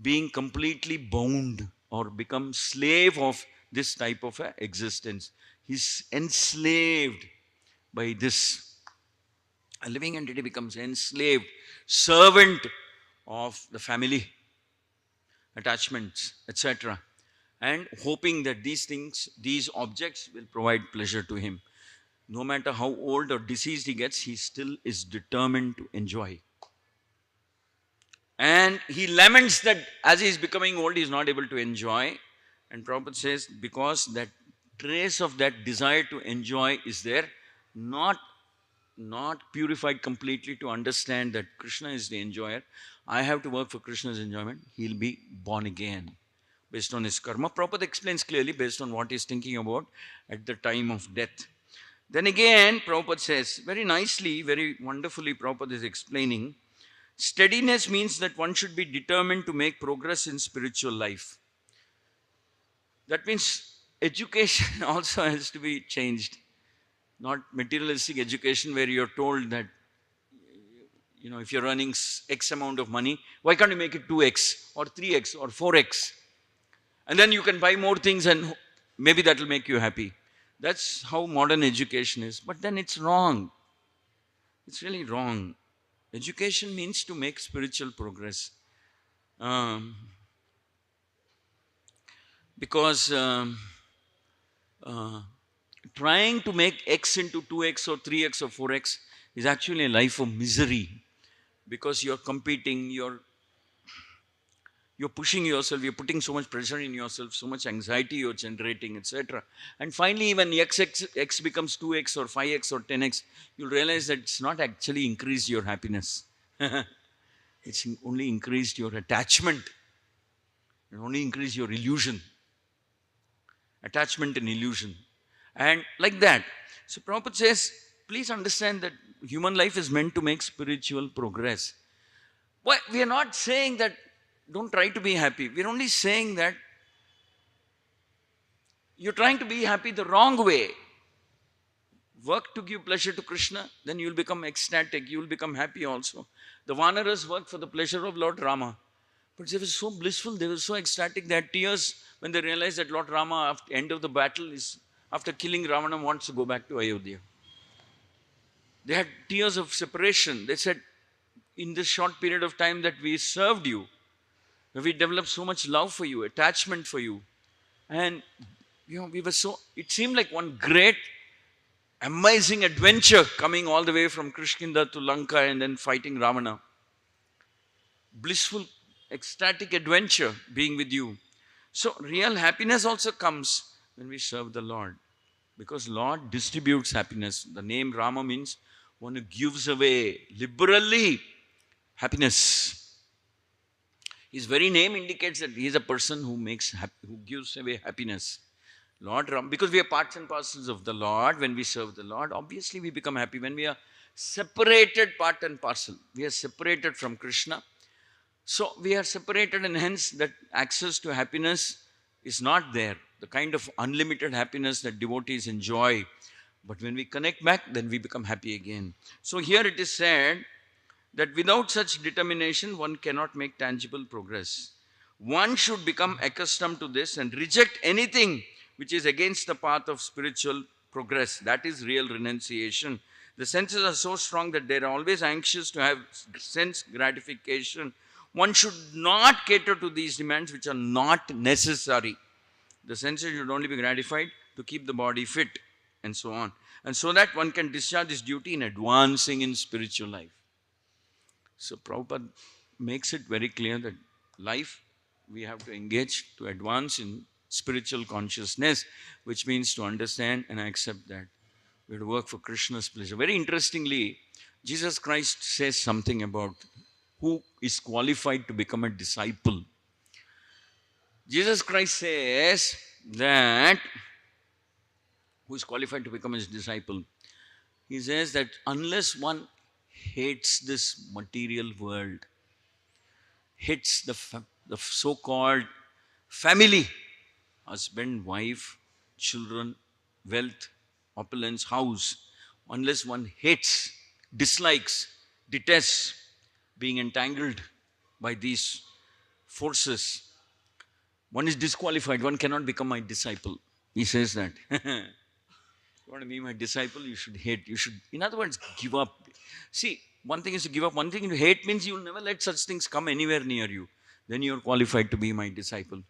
S1: being completely bound or become slave of this type of existence. He's enslaved by this. A living entity becomes enslaved, servant of the family, attachments, etc. And hoping that these things, these objects will provide pleasure to him. No matter how old or diseased he gets, he still is determined to enjoy. And he laments that as he is becoming old, he is not able to enjoy. And Prabhupada says, because that trace of that desire to enjoy is there, not purified completely to understand that Krishna is the enjoyer. I have to work for Krishna's enjoyment. He'll be born again based on his karma. Prabhupada explains clearly based on what he's thinking about at the time of death. Then again, Prabhupada says, very nicely, very wonderfully, Prabhupada is explaining, steadiness means that one should be determined to make progress in spiritual life. That means education also has to be changed. Not materialistic education where you're told that, if you're earning X amount of money, why can't you make it 2X or 3X or 4X? And then you can buy more things and maybe that will make you happy. That's how modern education is. But then it's wrong. It's really wrong. Education means to make spiritual progress. Um, because uh, trying to make x into 2x or 3x or 4x is actually a life of misery, because you're competing, you're pushing yourself, you're putting so much pressure in yourself, so much anxiety you're generating, etc. And finally, when x becomes 2x or 5x or 10x, you'll realize that it's not actually increased your happiness. It's only increased your attachment. It only increased your illusion. Attachment and illusion. And like that. So Prabhupada says, please understand that human life is meant to make spiritual progress. Why? We are not saying that don't try to be happy. We're only saying that you're trying to be happy the wrong way. Work to give pleasure to Krishna, then you'll become ecstatic, you'll become happy also. The Vanaras worked for the pleasure of Lord Rama. But they were so blissful, they were so ecstatic, they had tears when they realized that Lord Rama, after the end of the battle, after killing Ravana, wants to go back to Ayodhya. They had tears of separation. They said, in this short period of time that we served you, we developed so much love for you, attachment for you. And we were so, it seemed like one great, amazing adventure coming all the way from Krishkinda to Lanka and then fighting Ravana. Blissful, ecstatic adventure being with you. So real happiness also comes when we serve the Lord, because Lord distributes happiness. The name Rama means one who gives away liberally happiness. His very name indicates that he is a person who who gives away happiness. Lord Ram, because we are parts and parcels of the Lord. When we serve the Lord, obviously we become happy. When we are separated part and parcel, we are separated from Krishna. So we are separated, and hence that access to happiness is not there. The kind of unlimited happiness that devotees enjoy. But when we connect back, then we become happy again. So here it is said that without such determination, one cannot make tangible progress. One should become accustomed to this and reject anything which is against the path of spiritual progress. That is real renunciation. The senses are so strong that they are always anxious to have sense gratification. One should not cater to these demands which are not necessary. The senses should only be gratified to keep the body fit, and so on. And so that one can discharge his duty in advancing in spiritual life. So Prabhupada makes it very clear that life we have to engage to advance in spiritual consciousness, which means to understand and accept that we have to work for Krishna's pleasure. Very interestingly, Jesus Christ says something about who is qualified to become a disciple. Jesus Christ says that who is qualified to become his disciple? He says that unless one hates this material world, hates the so-called family, husband, wife, children, wealth, opulence, house, unless one hates, dislikes, detests being entangled by these forces, one is disqualified, one cannot become my disciple. He says that. You want to be my disciple, you should hate. You should, in other words, give up. See, one thing is to give up. One thing to hate means you will never let such things come anywhere near you. Then you are qualified to be my disciple.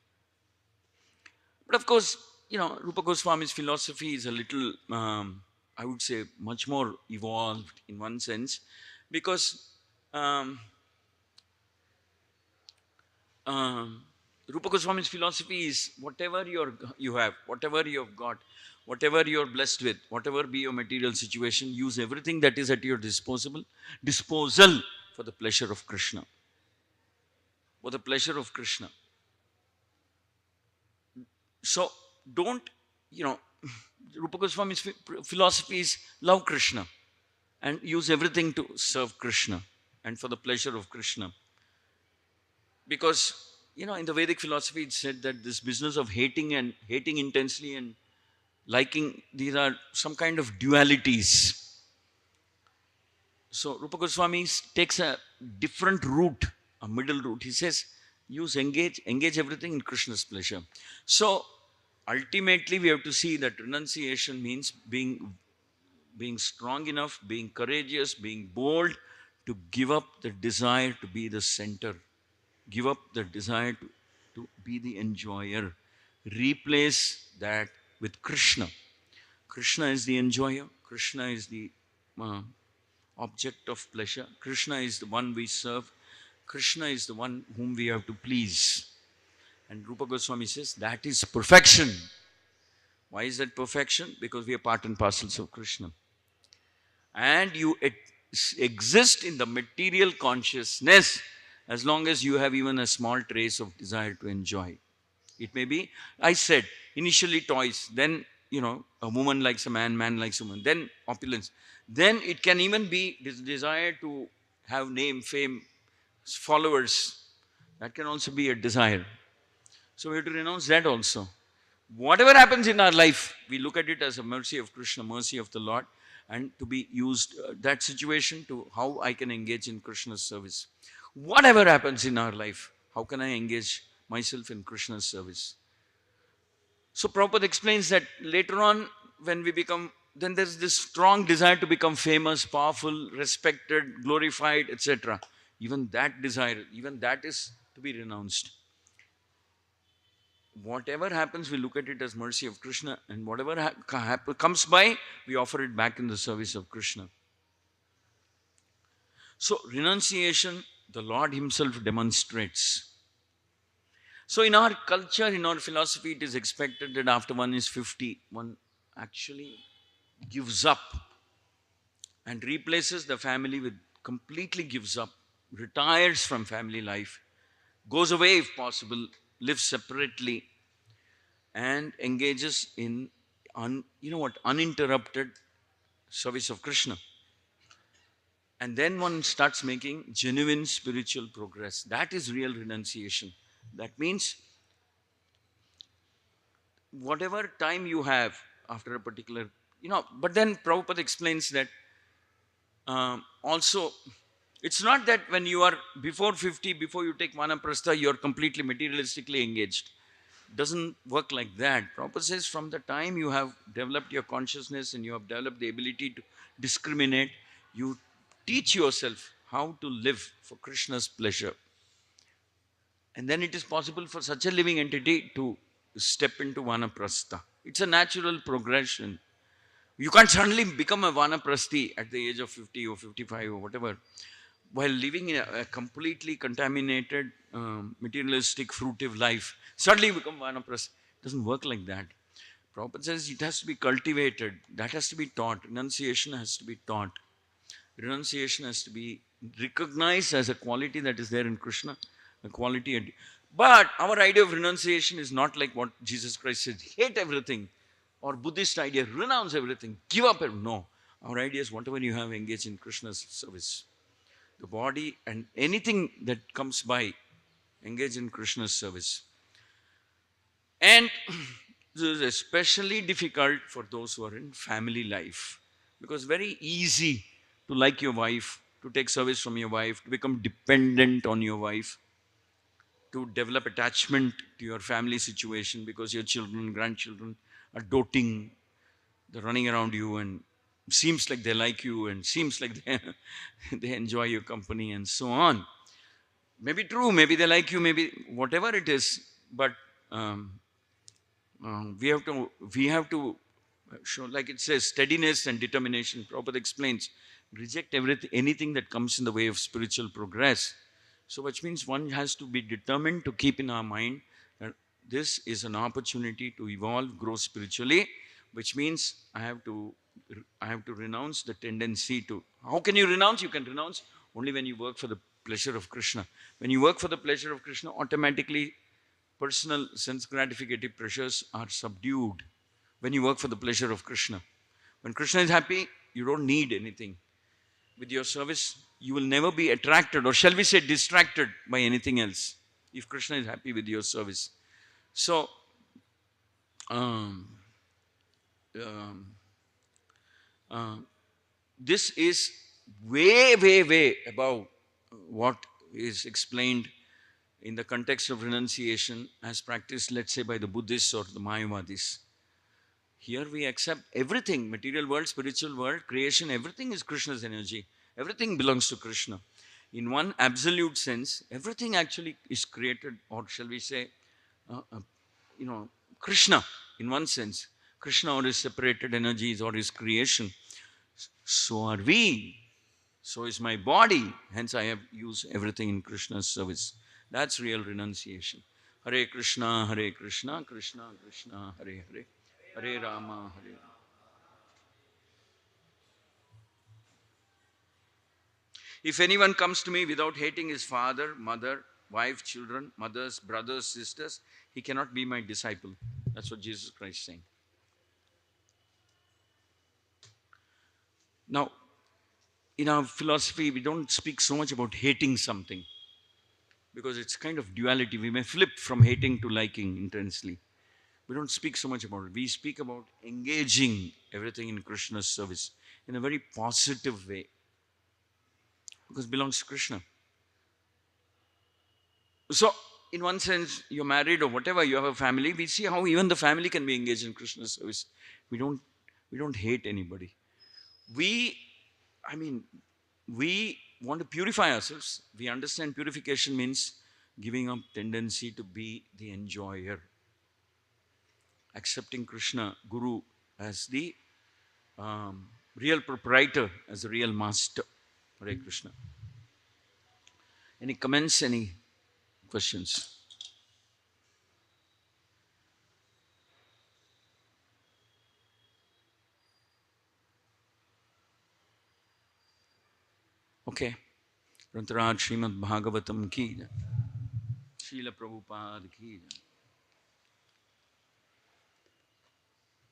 S1: But of course, Rupa Goswami's philosophy is a little, I would say, much more evolved in one sense, because um, Rupa Goswami's philosophy is whatever you have, whatever you have got, whatever you're blessed with, whatever be your material situation, use everything that is at your disposal for the pleasure of Krishna. For the pleasure of Krishna. So don't, Rupa Goswami's philosophy is love Krishna and use everything to serve Krishna and for the pleasure of Krishna. Because, in the Vedic philosophy, it said that this business of hating intensely and liking, these are some kind of dualities. So Rupa Goswami takes a different route, a middle route. He says, engage everything in Krishna's pleasure. So ultimately, we have to see that renunciation means being strong enough, being courageous, being bold to give up the desire to be the center, give up the desire to be the enjoyer, replace that with Krishna. Krishna is the enjoyer, Krishna is the uh, object of pleasure, Krishna is the one we serve, Krishna is the one whom we have to please. And Rupa Goswami says that is perfection. Why is that perfection? Because we are part and parcels of Krishna. And you exist in the material consciousness as long as you have even a small trace of desire to enjoy. It may be, I said, initially toys, then, a woman likes a man, man likes a woman, then opulence. Then it can even be this desire to have name, fame, followers. That can also be a desire. So we have to renounce that also. Whatever happens in our life, we look at it as a mercy of Krishna, mercy of the Lord, and to be used, that situation to how I can engage in Krishna's service. Whatever happens in our life, how can I engage myself in Krishna's service? So Prabhupada explains that later on, when we become, then there's this strong desire to become famous, powerful, respected, glorified, etc. Even that desire, even that is to be renounced. Whatever happens, we look at it as mercy of Krishna, and whatever comes by, we offer it back in the service of Krishna. So renunciation, the Lord himself demonstrates. So in our culture, in our philosophy, it is expected that after one is 50, one actually gives up and replaces the family with, completely gives up, retires from family life, goes away if possible, lives separately, and engages in uninterrupted service of Krishna. And then one starts making genuine spiritual progress. That is real renunciation. That means whatever time you have after a particular, but then Prabhupada explains that also, it's not that when you are before 50, before you take vanaprastha, you are completely materialistically engaged. Doesn't work like that. Prabhupada says from the time you have developed your consciousness and you have developed the ability to discriminate, you teach yourself how to live for Krishna's pleasure. And then it is possible for such a living entity to step into vanaprastha. It's a natural progression. You can't suddenly become a vanaprasthi at the age of 50 or 55 or whatever, while living in a completely contaminated, materialistic, fruitive life. Suddenly you become vanaprasthi. It doesn't work like that. Prabhupada says it has to be cultivated. That has to be taught. Renunciation has to be taught. Renunciation has to be recognized as a quality that is there in Krishna, a quality. But our idea of renunciation is not like what Jesus Christ said, hate everything, or Buddhist idea, renounce everything, give up everything. No. Our idea is whatever you have, engage in Krishna's service. The body and anything that comes by, engage in Krishna's service. And this is especially difficult for those who are in family life, because very easy to like your wife, to take service from your wife, to become dependent on your wife, to develop attachment to your family situation because your children, grandchildren are doting, they're running around you and seems like they like you and seems like they enjoy your company and so on. Maybe true, maybe they like you, maybe whatever it is, but we have to show, like it says, steadiness and determination. Prabhupada explains, reject everything, anything that comes in the way of spiritual progress. So which means one has to be determined to keep in our mind that this is an opportunity to evolve, grow spiritually, which means I have to renounce the tendency to. How can you renounce? You can renounce only when you work for the pleasure of Krishna. When you work for the pleasure of Krishna, automatically personal sense gratificative pressures are subdued when you work for the pleasure of Krishna. When Krishna is happy, you don't need anything. With your service, you will never be attracted, or shall we say distracted, by anything else, if Krishna is happy with your service. So, um, um, uh, this is way, way, way above what is explained in the context of renunciation as practiced, let's say, by the Buddhists or the Mayavadis. Here we accept everything, material world, spiritual world, creation, everything is Krishna's energy. Everything belongs to Krishna. In one absolute sense, everything actually is created, or shall we say, uh, uh, you know, Krishna, in one sense. Krishna or his separated energies or his creation. So are we. So is my body. Hence, I have used everything in Krishna's service. That's real renunciation. Hare Krishna, Hare Krishna, Krishna Krishna, Hare Hare, Hare Rama, Hare Rama. If anyone comes to me without hating his father, mother, wife, children, mothers, brothers, sisters, he cannot be my disciple. That's what Jesus Christ is saying. Now, in our philosophy, we don't speak so much about hating something because it's kind of duality. We may flip from hating to liking intensely. We don't speak so much about it. We speak about engaging everything in Krishna's service in a very positive way because it belongs to Krishna. So, in one sense, you're married or whatever, you have a family. We see how even the family can be engaged in Krishna's service. We don't, we don't hate anybody. We, I mean, we want to purify ourselves. We understand purification means giving up tendency to be the enjoyer, accepting Krishna, Guru, as the real proprietor, as the real master. Hare Krishna. Any comments? Any questions? Okay. Rantaraj Srimad Bhagavatam ki. Srila Prabhupada ki.